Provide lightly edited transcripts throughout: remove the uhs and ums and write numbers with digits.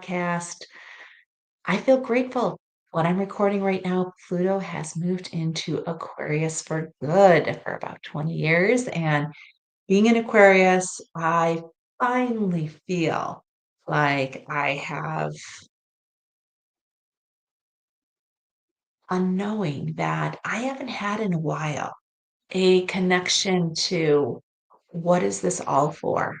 podcast. I feel grateful. What I'm recording right now, Pluto has moved into Aquarius for good for about 20 years. And being in Aquarius, I finally feel like I have a knowing that I haven't had in a while, a connection to what is this all for?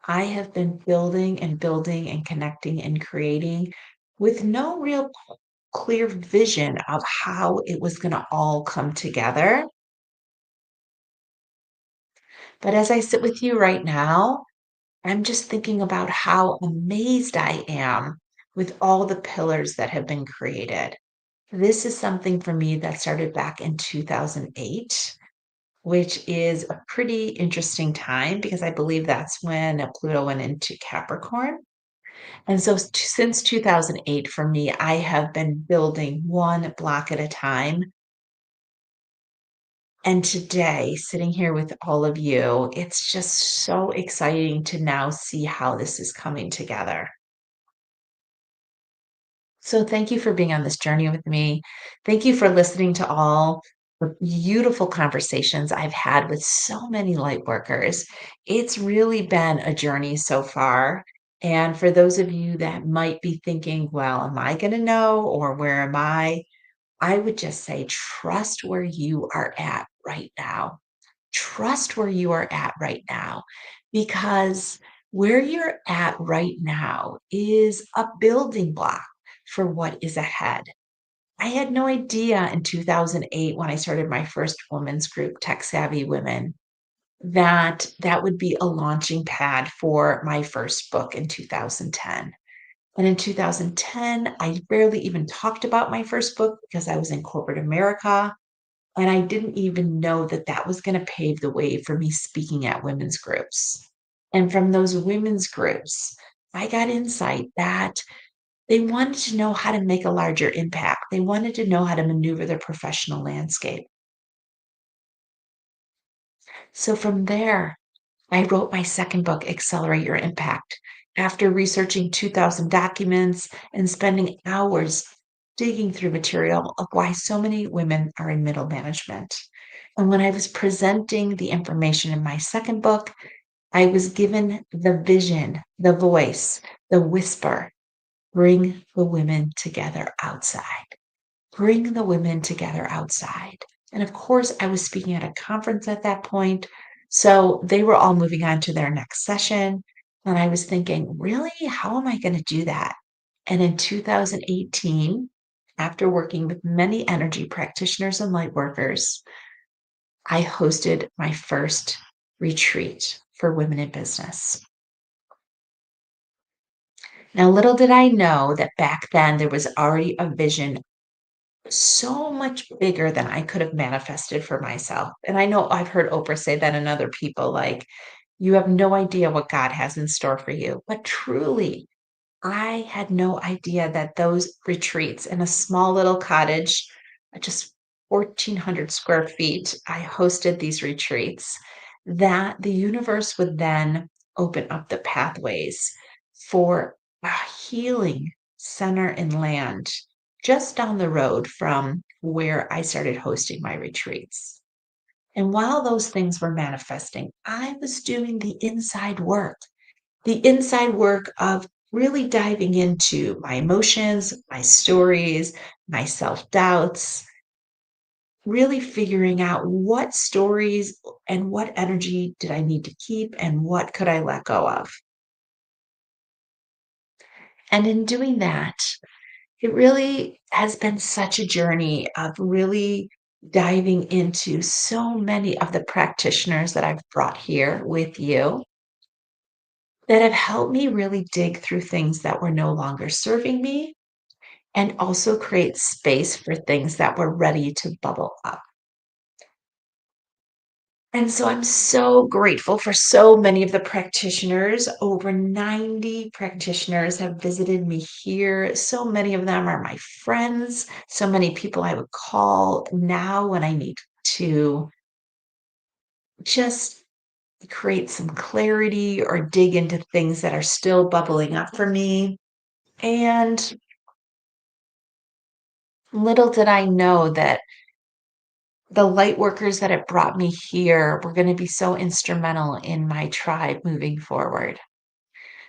I have been building and building and connecting and creating with no real clear vision of how it was going to all come together. But as I sit with you right now, I'm just thinking about how amazed I am with all the pillars that have been created. This is something for me that started back in 2008, which is a pretty interesting time because I believe that's when Pluto went into Capricorn. And so since 2008, for me, I have been building one block at a time. And today, sitting here with all of you, it's just so exciting to now see how this is coming together. So, thank you for being on this journey with me. Thank you for listening to all the beautiful conversations I've had with so many light workers. It's really been a journey so far. And for those of you that might be thinking, well, am I going to know or where am I? I would just say trust where you are at right now. Trust where you are at right now because where you're at right now is a building block for what is ahead. I had no idea in 2008 when I started my first women's group, Tech Savvy Women, that that would be a launching pad for my first book in 2010. And in 2010, I barely even talked about my first book because I was in corporate America. And I didn't even know that that was going to pave the way for me speaking at women's groups. And from those women's groups, I got insight that they wanted to know how to make a larger impact. They wanted to know how to maneuver their professional landscape. So from there, I wrote my second book, Accelerate Your Impact, after researching 2,000 documents and spending hours digging through material of why so many women are in middle management. And when I was presenting the information in my second book, I was given the vision, the voice, the whisper, bring the women together outside. Bring the women together outside. And of course, I was speaking at a conference at that point. So they were all moving on to their next session. And I was thinking, really? How am I going to do that? And in 2018, after working with many energy practitioners and light workers, I hosted my first retreat for women in business. Now, little did I know that back then there was already a vision so much bigger than I could have manifested for myself. And I know I've heard Oprah say that and other people like, you have no idea what God has in store for you. But truly, I had no idea that those retreats in a small little cottage, just 1,400 square feet, I hosted these retreats, that the universe would then open up the pathways for a healing center and land just down the road from where I started hosting my retreats. And while those things were manifesting, I was doing the inside work of really diving into my emotions, my stories, my self doubts, really figuring out what stories and what energy did I need to keep and what could I let go of. And in doing that, it really has been such a journey of really diving into so many of the practitioners that I've brought here with you that have helped me really dig through things that were no longer serving me and also create space for things that were ready to bubble up. And so I'm so grateful for so many of the practitioners. Over 90 practitioners have visited me here. So many of them are my friends. So many people I would call now when I need to just create some clarity or dig into things that are still bubbling up for me. And little did I know that the light workers that have brought me here were going to be so instrumental in my tribe moving forward.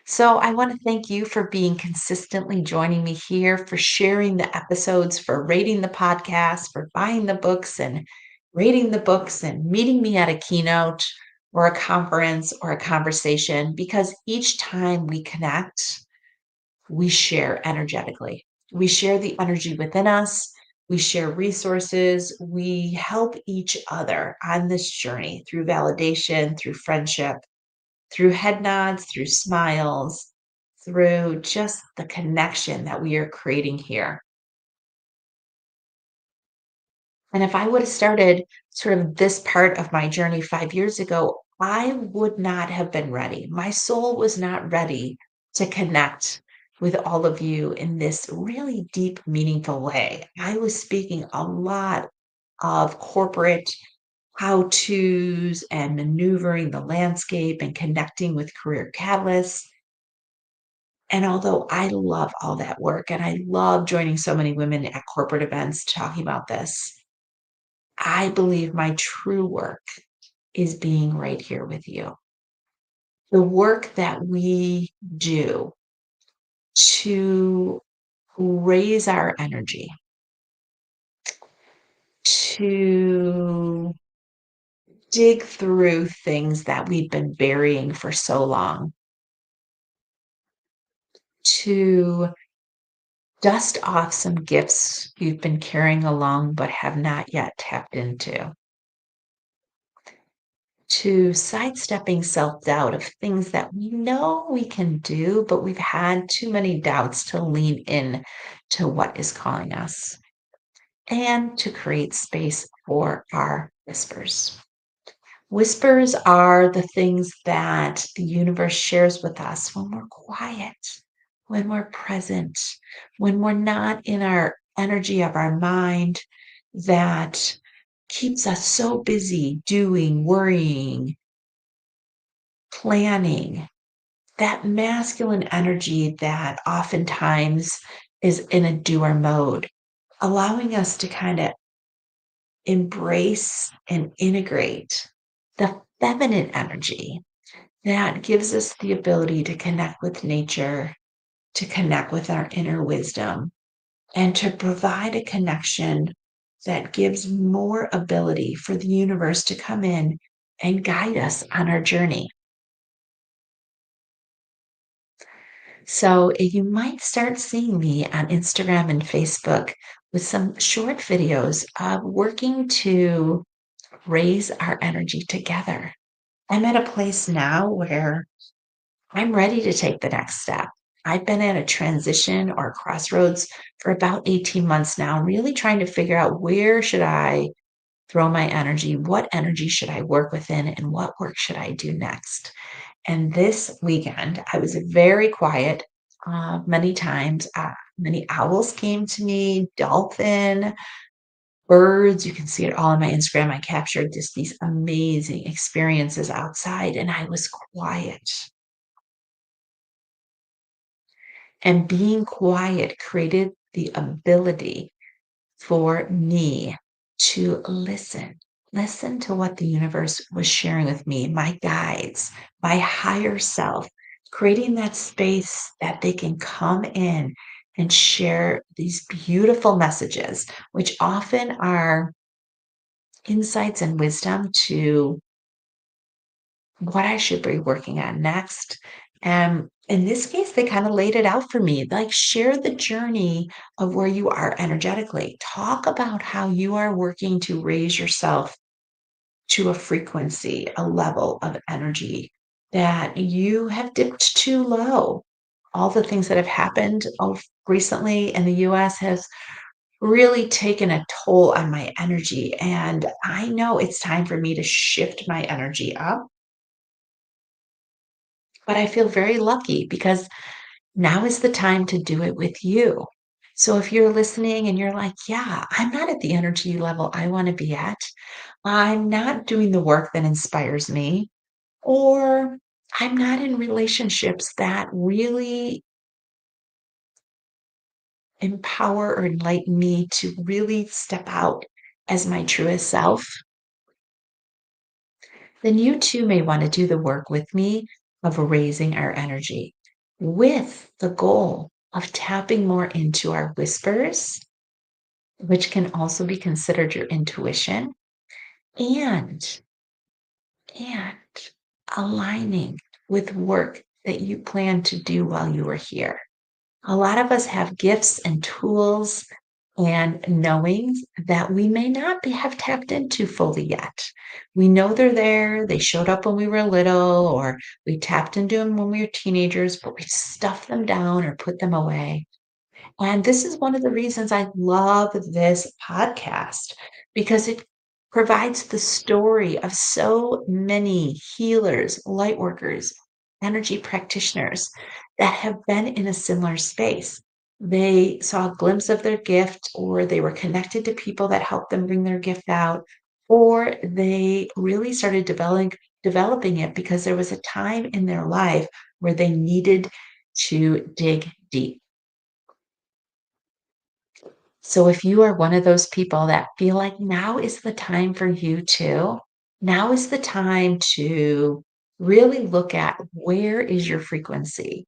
So I want to thank you for being consistently joining me here, for sharing the episodes, for rating the podcast, for buying the books and rating the books and meeting me at a keynote or a conference or a conversation, because each time we connect, we share energetically. We share the energy within us. We share resources. We help each other on this journey through validation, through friendship, through head nods, through smiles, through just the connection that we are creating here. And if I would have started sort of this part of my journey 5 years ago, I would not have been ready. My soul was not ready to connect with all of you in this really deep, meaningful way. I was speaking a lot of corporate how to's and maneuvering the landscape and connecting with career catalysts. And although I love all that work and I love joining so many women at corporate events talking about this, I believe my true work is being right here with you. The work that we do to raise our energy, to dig through things that we've been burying for so long, to dust off some gifts you've been carrying along but have not yet tapped into, to sidestepping self-doubt of things that we know we can do, but we've had too many doubts to lean in to what is calling us, and to create space for our whispers. Whispers are the things that the universe shares with us when we're quiet, when we're present, when we're not in our energy of our mind that keeps us so busy doing, worrying, planning, that masculine energy that oftentimes is in a doer mode, allowing us to kind of embrace and integrate the feminine energy that gives us the ability to connect with nature, to connect with our inner wisdom, and to provide a connection that gives more ability for the universe to come in and guide us on our journey. So you might start seeing me on Instagram and Facebook with some short videos of working to raise our energy together. I'm at a place now where I'm ready to take the next step. I've been at a transition or a crossroads for about 18 months now, really trying to figure out where should I throw my energy, what energy should I work within, and what work should I do next. And this weekend, I was very quiet. Many times, many owls came to me, dolphin, birds. You can see it all on my Instagram. I captured just these amazing experiences outside, and I was quiet. And being quiet created the ability for me to listen to what the universe was sharing with me, my guides, my higher self, creating that space that they can come in and share these beautiful messages, which often are insights and wisdom to what I should be working on next. And in this case, they kind of laid it out for me, like share the journey of where you are energetically. Talk about how you are working to raise yourself to a frequency, a level of energy that you have dipped too low. All the things that have happened recently in the US has really taken a toll on my energy. And I know it's time for me to shift my energy up, but I feel very lucky because now is the time to do it with you. So if you're listening and you're like, yeah, I'm not at the energy level I want to be at, I'm not doing the work that inspires me, or I'm not in relationships that really empower or enlighten me to really step out as my truest self, then you too may want to do the work with me of raising our energy with the goal of tapping more into our whispers, which can also be considered your intuition, and and aligning with work that you plan to do while you are here. A lot of us have gifts and tools and knowings that we may not have tapped into fully yet. We know they're there. They showed up when we were little, or we tapped into them when we were teenagers, but we stuffed them down or put them away. And this is one of the reasons I love this podcast because it provides the story of so many healers, light workers, energy practitioners that have been in a similar space. They saw a glimpse of their gift, or they were connected to people that helped them bring their gift out, or they really started developing it because there was a time in their life where they needed to dig deep. So if you are one of those people that feel like now is the time for you to, now is the time to really look at where is your frequency?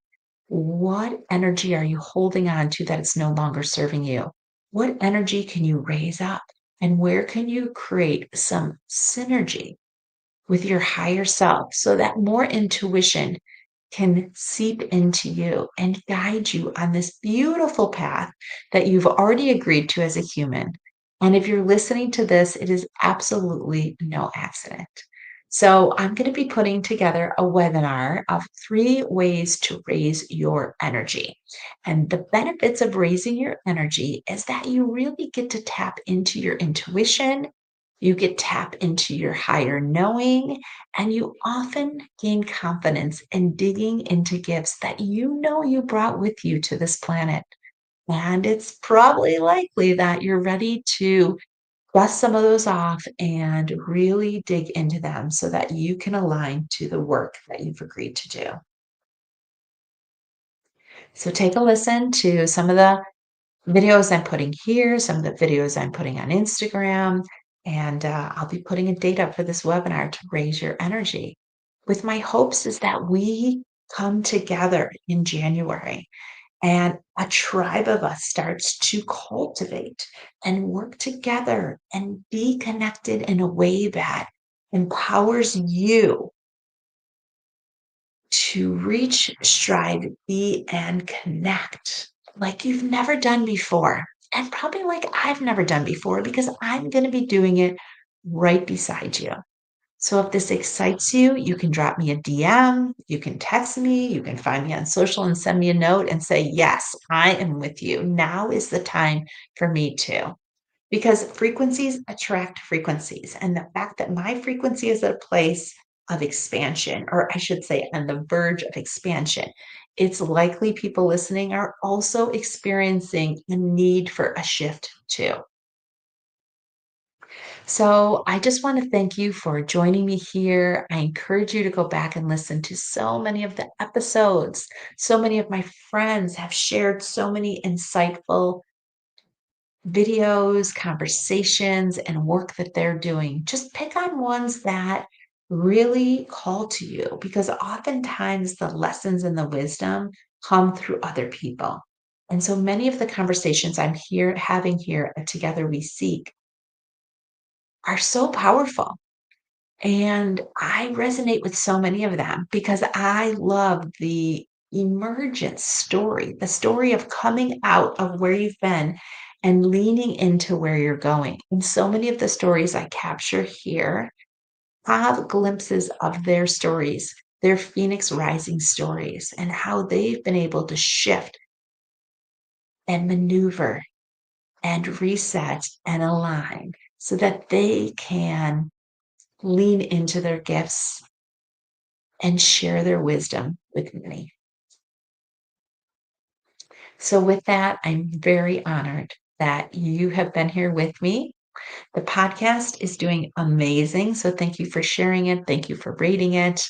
What energy are you holding on to that it's no longer serving you? What energy can you raise up? And where can you create some synergy with your higher self so that more intuition can seep into you and guide you on this beautiful path that you've already agreed to as a human. And if you're listening to this, it is absolutely no accident. So, I'm going to be putting together a webinar of 3 ways to raise your energy. And the benefits of raising your energy is that you really get to tap into your intuition, you get tap into your higher knowing, and you often gain confidence in digging into gifts that you know you brought with you to this planet. And it's probably likely that you're ready to dust some of those off and really dig into them so that you can align to the work that you've agreed to do. So take a listen to some of the videos I'm putting here, some of the videos I'm putting on Instagram, and I'll be putting a date up for this webinar to raise your energy. With my hopes is that we come together in January and a tribe of us starts to cultivate and work together and be connected in a way that empowers you to reach, strive, be, and connect like you've never done before. And probably like I've never done before because I'm going to be doing it right beside you. So if this excites you, you can drop me a DM, you can text me, you can find me on social and send me a note and say, yes, I am with you. Now is the time for me too. Because frequencies attract frequencies. And the fact that my frequency is at a place of expansion, or I should say, on the verge of expansion, it's likely people listening are also experiencing a need for a shift too. So I just want to thank you for joining me here. I encourage you to go back and listen to so many of the episodes. So many of my friends have shared so many insightful videos, conversations, and work that they're doing. Just pick on ones that really call to you because oftentimes the lessons and the wisdom come through other people. And so many of the conversations I'm here having here at Together We Seek are so powerful. And I resonate with so many of them because I love the emergence story, the story of coming out of where you've been and leaning into where you're going. And so many of the stories I capture here have glimpses of their stories, their Phoenix rising stories, and how they've been able to shift and maneuver and reset and align so that they can lean into their gifts and share their wisdom with many. So, with that, I'm very honored that you have been here with me. The podcast is doing amazing. So thank you for sharing it. Thank you for rating it.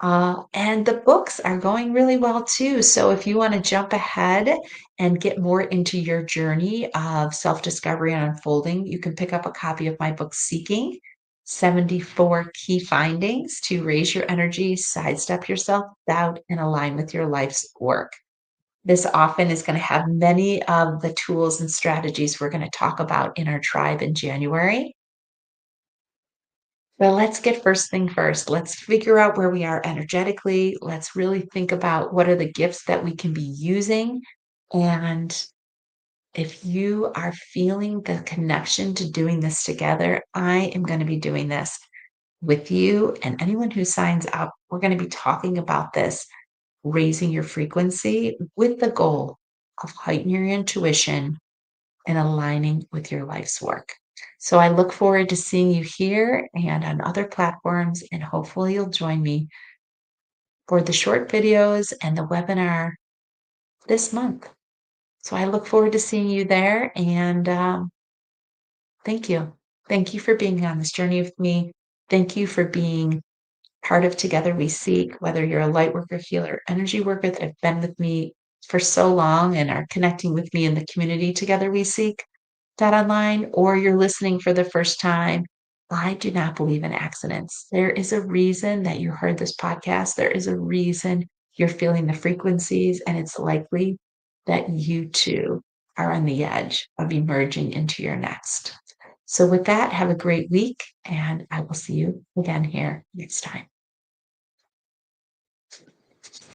And the books are going really well too. So if you want to jump ahead and get more into your journey of self discovery and unfolding, you can pick up a copy of my book, Seeking 74 Key Findings to Raise Your Energy, Sidestep Your Self Doubt, and Align with Your Life's Work. This often is going to have many of the tools and strategies we're going to talk about in our tribe in January. But let's get first thing first. Let's figure out where we are energetically. Let's really think about what are the gifts that we can be using. And if you are feeling the connection to doing this together, I am going to be doing this with you and anyone who signs up. We're going to be talking about this, raising your frequency with the goal of heightening your intuition and aligning with your life's work. So I look forward to seeing you here and on other platforms, and hopefully you'll join me for the short videos and the webinar this month. So I look forward to seeing you there, and thank you. Thank you for being on this journey with me. Thank you for being part of Together We Seek, whether you're a light worker, healer, energy worker that have been with me for so long and are connecting with me in the community Together We Seek that online, or you're listening for the first time. I do not believe in accidents. There is a reason that you heard this podcast. There is a reason you're feeling the frequencies, and it's likely that you too are on the edge of emerging into your next. So, with that, have a great week, and I will see you again here next time.